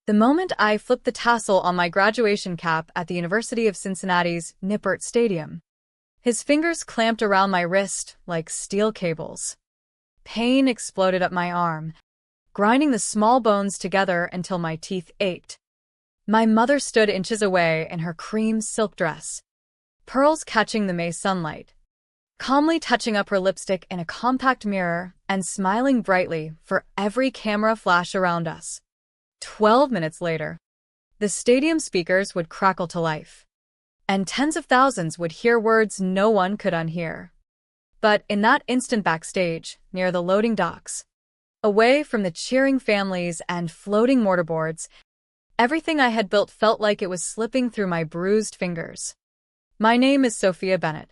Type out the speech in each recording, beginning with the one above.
The moment I flipped the tassel on my graduation cap at the University of Cincinnati's Nippert Stadium, his fingers clamped around my wrist like steel cables. Pain exploded up my arm, grinding the small bones together until my teeth ached. My mother stood inches away in her cream silk dress, pearls catching the May sunlight, calmly touching up her lipstick in a compact mirror and smiling brightly for every camera flash around us. 12 minutes later, the stadium speakers would crackle to life, and tens of thousands would hear words no one could unhear. But in that instant backstage, near the loading docks, away from the cheering families and floating mortarboards, everything I had built felt like it was slipping through my bruised fingers. My name is Sophia Bennett.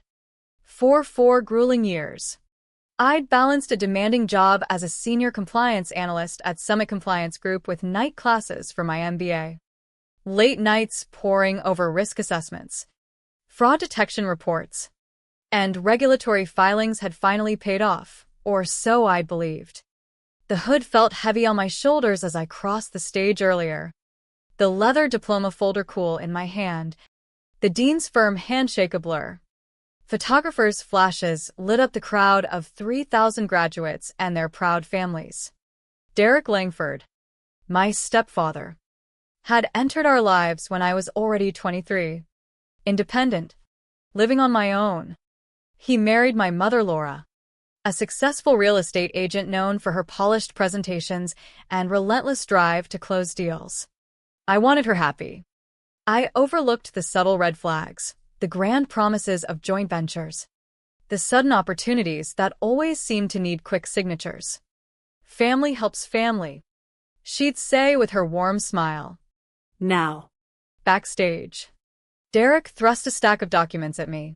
For 4 grueling years, I'd balanced a demanding job as a senior compliance analyst at Summit Compliance Group with night classes for my MBA. Late nights poring over risk assessments, fraud detection reports, and regulatory filings had finally paid off, or so I believed. The hood felt heavy on my shoulders as I crossed the stage earlier, the leather diploma folder cool in my hand, the dean's firm handshake a blur. Photographers' flashes lit up the crowd of 3,000 graduates and their proud families. Derek Langford, my stepfather, had entered our lives when I was already 23. Independent, living on my own. He married my mother Laura, a successful real estate agent known for her polished presentations and relentless drive to close deals. I wanted her happy. I overlooked the subtle red flags, the grand promises of joint ventures, the sudden opportunities that always seemed to need quick signatures. Family helps family, she'd say with her warm smile. Now. Backstage, Derek thrust a stack of documents at me.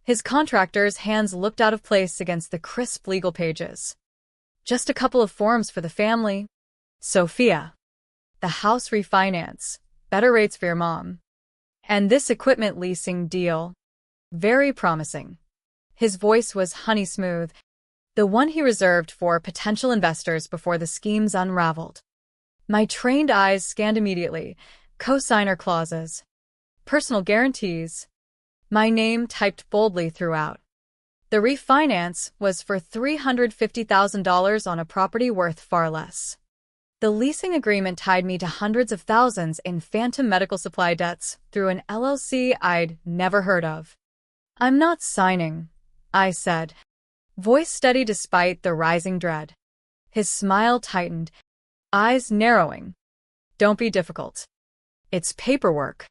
His contractor's hands looked out of place against the crisp legal pages. Just a couple of forms for the family. Sophia. The house refinance, better rates for your mom. And this equipment leasing deal. Very promising. His voice was honey smooth, the one he reserved for potential investors before the schemes unraveled. My trained eyes scanned immediately, co-signer clauses, personal guarantees, my name typed boldly throughout. The refinance was for $350,000 on a property worth far less. The leasing agreement tied me to hundreds of thousands in phantom medical supply debts through an LLC I'd never heard of. I'm not signing, I said, voice steady despite the rising dread. His smile tightened, eyes narrowing. Don't be difficult. It's paperwork.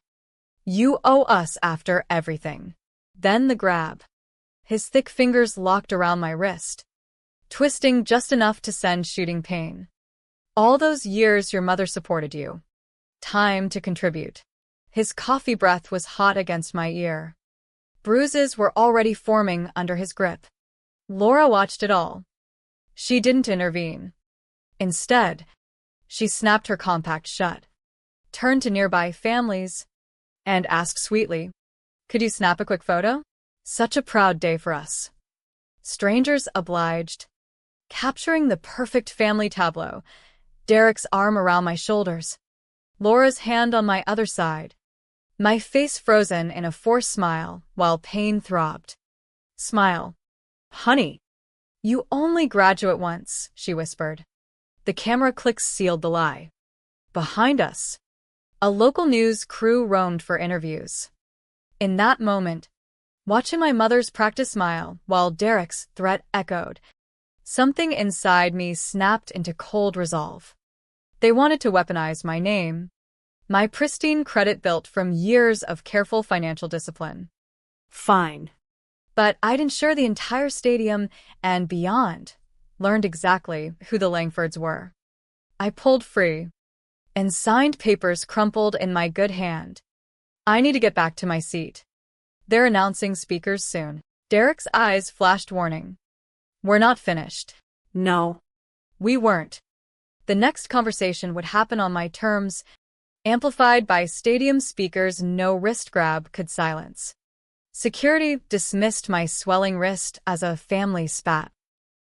You owe us after everything. Then the grab. His thick fingers locked around my wrist, twisting just enough to send shooting pain. All those years your mother supported you. Time to contribute. His coffee breath was hot against my ear. Bruises were already forming under his grip. Laura watched it all. She didn't intervene. Instead, she snapped her compact shut, turned to nearby families, and asked sweetly, "Could you snap a quick photo? Such a proud day for us." Strangers obliged, capturing the perfect family tableau, Derek's arm around my shoulders, Laura's hand on my other side, my face frozen in a forced smile while pain throbbed. Smile. Honey, you only graduate once, she whispered. The camera clicks sealed the lie. Behind us, a local news crew roamed for interviews. In that moment, watching my mother's practice smile while Derek's threat echoed, something inside me snapped into cold resolve. They wanted to weaponize my name, my pristine credit built from years of careful financial discipline. Fine. But I'd ensure the entire stadium and beyond learned exactly who the Langfords were. I pulled free, and signed papers crumpled in my good hand. I need to get back to my seat. They're announcing speakers soon. Derek's eyes flashed warning. We're not finished. No. We weren't. The next conversation would happen on my terms, amplified by stadium speakers no wrist grab could silence. Security dismissed my swelling wrist as a family spat.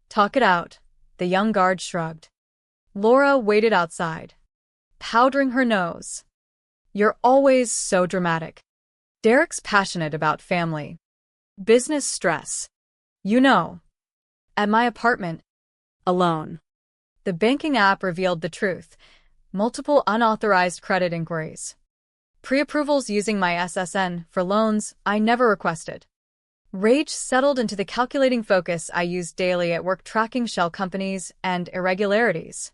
Talk it out, the young guard shrugged. Laura waited outside, powdering her nose. You're always so dramatic. Derek's passionate about family. Business stress. You know. At my apartment. Alone. The banking app revealed the truth. Multiple unauthorized credit inquiries. Pre-approvals using my SSN for loans I never requested. Rage settled into the calculating focus I used daily at work, tracking shell companies and irregularities.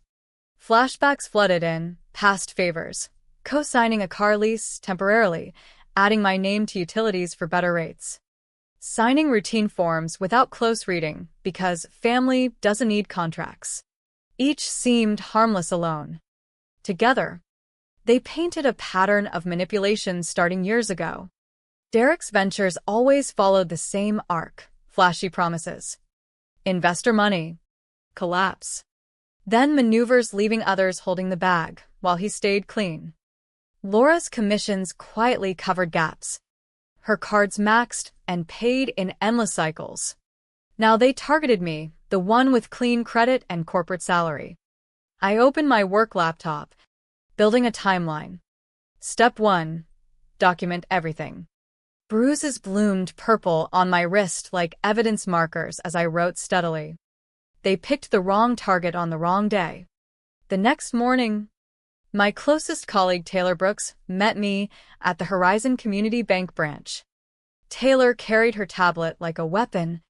Flashbacks flooded in, past favors, co-signing a car lease temporarily, adding my name to utilities for better rates. Signing routine forms without close reading because family doesn't need contracts. Each seemed harmless alone. Together, they painted a pattern of manipulation starting years ago. Derek's ventures always followed the same arc: flashy promises, investor money, collapse, then maneuvers leaving others holding the bag while he stayed clean. Laura's commissions quietly covered gaps. Her cards maxed and paid in endless cycles. Now they targeted me, the one with clean credit and corporate salary. I opened my work laptop, building a timeline. Step 1. Document everything. Bruises bloomed purple on my wrist like evidence markers as I wrote steadily. They picked the wrong target on the wrong day. The next morning, my closest colleague Taylor Brooks met me at the Horizon Community Bank branch. Taylor carried her tablet like a weapon,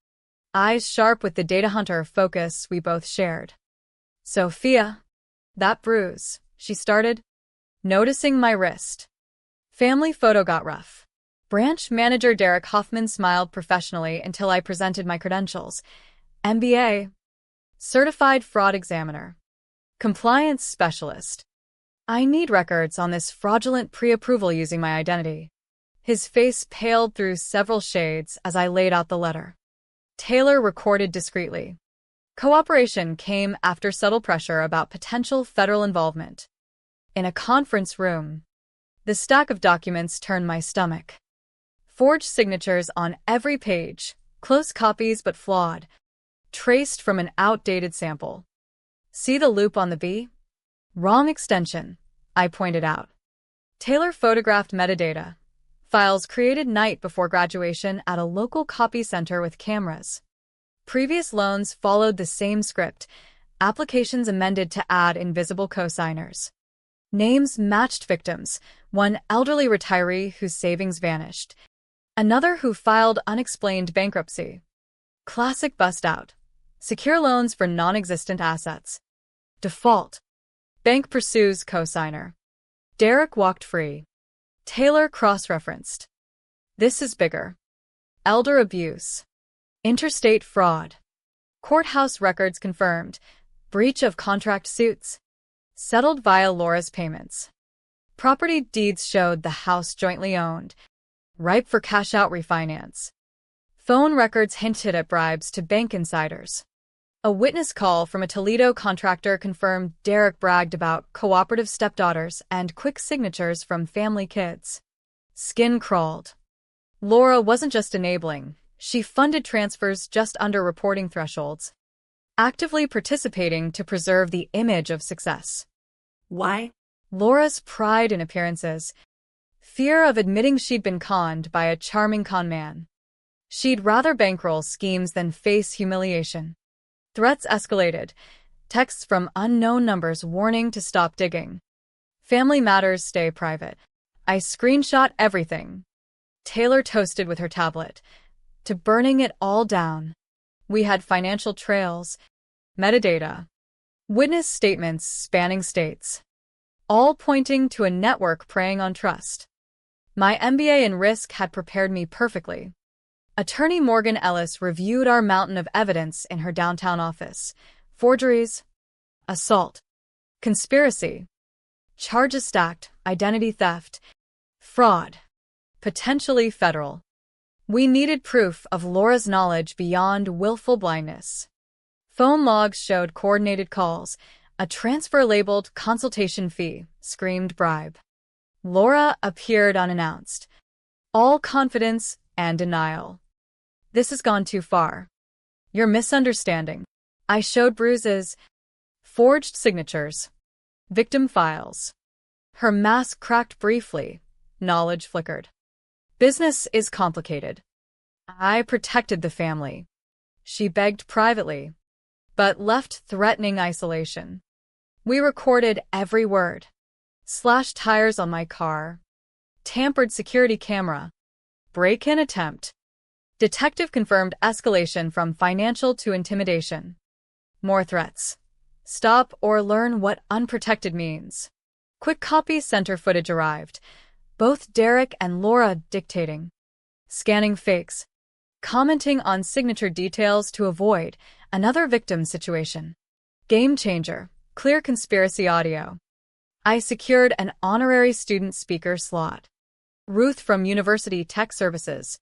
eyes sharp with the data hunter focus we both shared. Sophia, that bruise, she started, noticing my wrist. Family photo got rough. Branch manager Derek Hoffman smiled professionally until I presented my credentials. MBA, Certified Fraud Examiner, Compliance Specialist. I need records on this fraudulent pre-approval using my identity. His face paled through several shades as I laid out the letter. Taylor recorded discreetly. Cooperation came after subtle pressure about potential federal involvement. In a conference room, the stack of documents turned my stomach. Forged signatures on every page, close copies but flawed, traced from an outdated sample. See the loop on the B? Wrong extension, I pointed out. Taylor photographed metadata. Files created night before graduation at a local copy center with cameras. Previous loans followed the same script, applications amended to add invisible cosigners. Names matched victims, one elderly retiree whose savings vanished, another who filed unexplained bankruptcy. Classic bust-out. Secure loans for non-existent assets. Default. Bank pursues cosigner. Derek walked free. Taylor cross-referenced. This is bigger. Elder abuse. Interstate fraud. Courthouse records confirmed. Breach of contract suits. Settled via Laura's payments. Property deeds showed the house jointly owned. Ripe for cash-out refinance. Phone records hinted at bribes to bank insiders. A witness call from a Toledo contractor confirmed Derek bragged about cooperative stepdaughters and quick signatures from family kids. Skin crawled. Laura wasn't just enabling, she funded transfers just under reporting thresholds, actively participating to preserve the image of success. Why? Laura's pride in appearances. Fear of admitting she'd been conned by a charming con man. She'd rather bankroll schemes than face humiliation. Threats escalated. Texts from unknown numbers warning to stop digging. Family matters stay private. I screenshot everything. Taylor toasted with her tablet. To burning it all down. We had financial trails, metadata, witness statements spanning states, all pointing to a network preying on trust. My MBA in risk had prepared me perfectly. Attorney Morgan Ellis reviewed our mountain of evidence in her downtown office. Forgeries, assault, conspiracy, charges stacked, identity theft, fraud, potentially federal. We needed proof of Laura's knowledge beyond willful blindness. Phone logs showed coordinated calls. A transfer labeled consultation fee screamed bribe. Laura appeared unannounced. All confidence and denial. This has gone too far. You're misunderstanding. I showed bruises, forged signatures, victim files. Her mask cracked briefly. Knowledge flickered. Business is complicated. I protected the family. She begged privately, but left threatening isolation. We recorded every word. Slashed tires on my car. Tampered security camera. Break-in attempt. Detective confirmed escalation from financial to intimidation. More threats. Stop or learn what unprotected means. Quick copy center footage arrived. Both Derek and Laura dictating. Scanning fakes. Commenting on signature details to avoid another victim situation. Game changer. Clear conspiracy audio. I secured an honorary student speaker slot. Ruth from University Tech Services,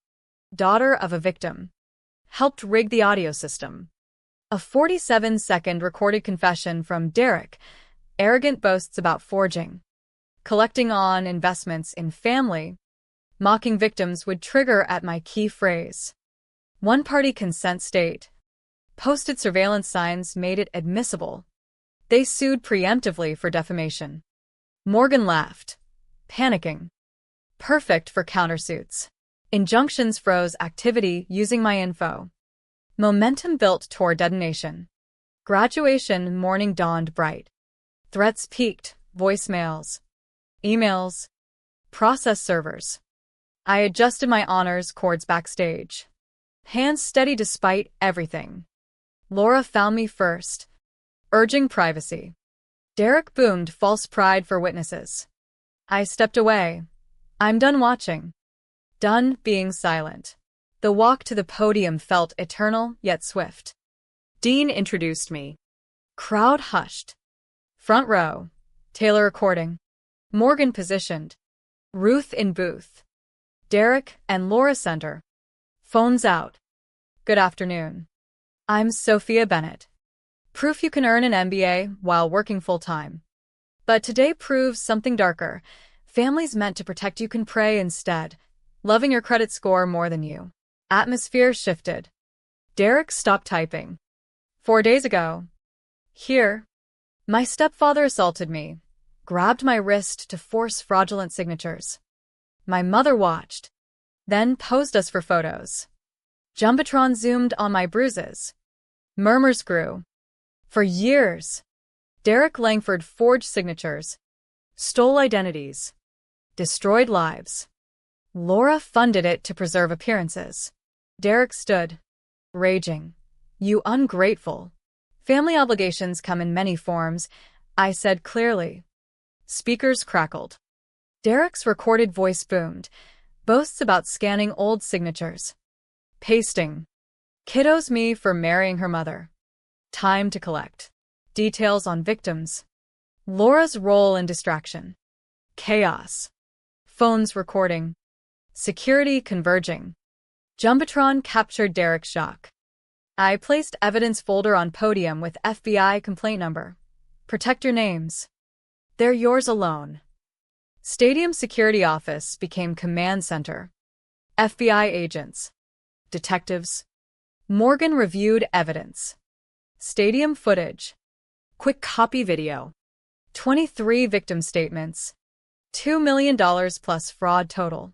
daughter of a victim, helped rig the audio system. A 47-second recorded confession from Derek, arrogant boasts about forging, collecting on investments in family, mocking victims would trigger at my key phrase. One-party consent state. Posted surveillance signs made it admissible. They sued preemptively for defamation. Morgan laughed, panicking. Perfect for countersuits. Injunctions froze activity using my info. Momentum built toward detonation. Graduation morning dawned bright. Threats peaked, voicemails, emails, process servers. I adjusted my honors cords backstage. Hands steady despite everything. Laura found me first, urging privacy. Derek boomed false pride for witnesses. I stepped away. I'm done watching. Done being silent. The walk to the podium felt eternal yet swift. Dean introduced me. Crowd hushed. Front row. Taylor recording. Morgan positioned. Ruth in booth. Derek and Laura center. Phones out. Good afternoon. I'm Sophia Bennett. Proof you can earn an MBA while working full-time. But today proves something darker. Families meant to protect you can prey instead, loving your credit score more than you. Atmosphere shifted. Derek stopped typing. 4 days ago. Here. My stepfather assaulted me, grabbed my wrist to force fraudulent signatures. My mother watched, then posed us for photos. Jumbotron zoomed on my bruises. Murmurs grew. For years, Derek Langford forged signatures, stole identities, destroyed lives. Laura funded it to preserve appearances. Derek stood, raging. You ungrateful. Family obligations come in many forms, I said clearly. Speakers crackled. Derek's recorded voice boomed, boasts about scanning old signatures. Pasting. Kiddos me for marrying her mother. Time to collect. Details on victims. Laura's role in distraction. Chaos. Phones recording. Security converging. Jumbotron captured Derek's shock. I placed evidence folder on podium with FBI complaint number. Protect your names. They're yours alone. Stadium security office became command center. FBI agents. Detectives. Morgan reviewed evidence. Stadium footage. Quick copy video. 23 victim statements. $2 million plus fraud total.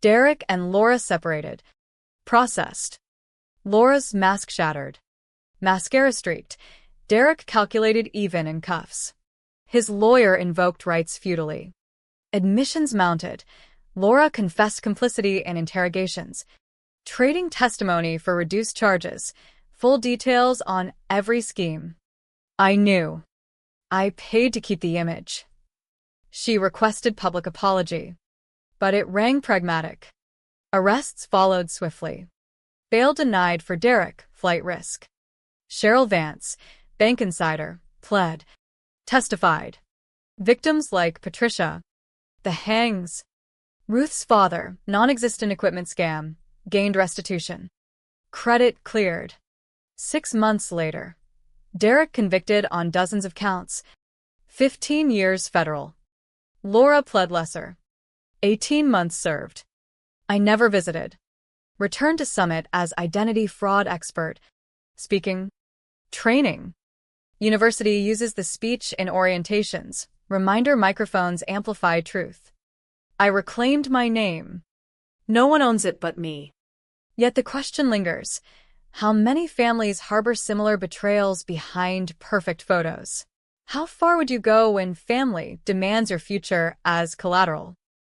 Derek and Laura separated. Processed. Laura's mask shattered. Mascara streaked. Derek calculated even in cuffs. His lawyer invoked rights futilely. Admissions mounted. Laura confessed complicity in interrogations. Trading testimony for reduced charges. Full details on every scheme. I knew. I paid to keep the image. She requested public apology. But it rang pragmatic. Arrests followed swiftly. Bail denied for Derek, flight risk. Cheryl Vance, bank insider, pled. Testified. Victims like Patricia. The Hangs. Ruth's father, non-existent equipment scam, gained restitution. Credit cleared. 6 months later. Derek convicted on dozens of counts. 15 years federal. Laura pled lesser. 18 months served. I never visited. Returned to Summit as identity fraud expert. Speaking. Training. University uses the speech in orientations. Reminder microphones amplify truth. I reclaimed my name. No one owns it but me. Yet the question lingers. How many families harbor similar betrayals behind perfect photos? How far would you go when family demands your future as collateral?